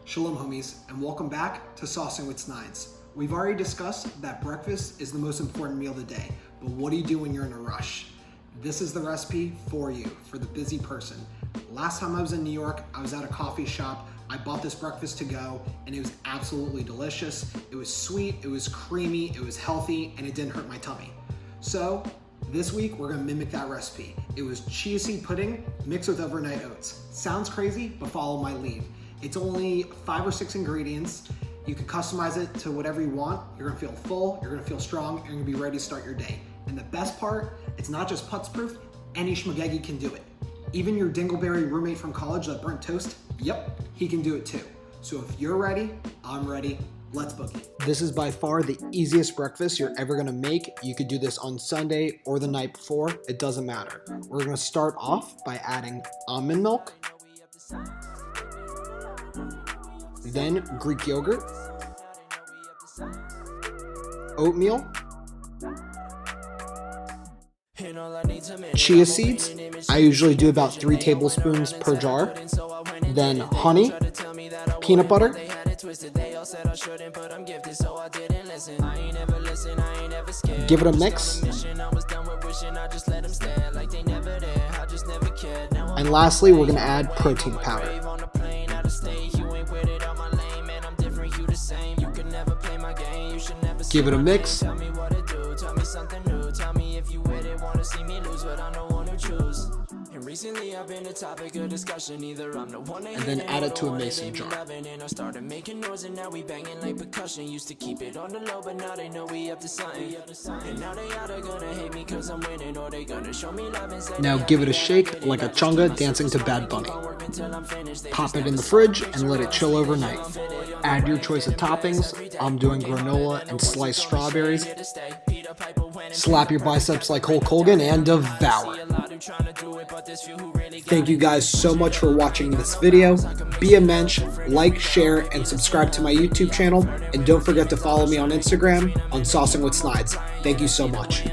Shalom homies, and welcome back to Saucing with Snides. We've already discussed that breakfast is the most important meal of the day, but what do you do when you're in a rush? This is the recipe for you, for the busy person. Last time I was in New York, I was at a coffee shop. I bought this breakfast to go, and it was absolutely delicious. It was sweet, it was creamy, it was healthy, and it didn't hurt my tummy. So this week, we're gonna mimic that recipe. It was Chia Seed Pudding mixed with overnight oats. Sounds crazy, but follow my lead. It's only 5 or 6 ingredients. You can customize it to whatever you want. You're gonna feel full, you're gonna feel strong, you're gonna be ready to start your day. And the best part, it's not just putz proof, any schmagegi can do it. Even your dingleberry roommate from college that burnt toast, yep, he can do it too. So if you're ready, I'm ready, let's boogie. This is by far the easiest breakfast you're ever gonna make. You could do this on Sunday or the night before, it doesn't matter. We're gonna start off by adding almond milk, then Greek yogurt, oatmeal, chia seeds. I usually do about 3 tablespoons per jar. Then honey, peanut butter, give it a mix, and lastly we're going to add protein powder. Give it a mix, recently I've been a topic of discussion. Either I'm the one and then add it to a mason jar. And I started making noise and now we banging like percussion. Used to keep it on the low, but now they know we up to something. And now they either gonna hate me cause I'm winning, or they gonna show me love and say now give it a shake like a chunga dancing to Bad Bunny. Pop it in the fridge and let it chill overnight. Add your choice of toppings. I'm doing granola and sliced strawberries. Slap your biceps like Hulk Hogan and devour. Thank you guys so much for watching this video. Be a mensch, like, share, and subscribe to my YouTube channel. And don't forget to follow me on Instagram on Saucing with Snides. Thank you so much.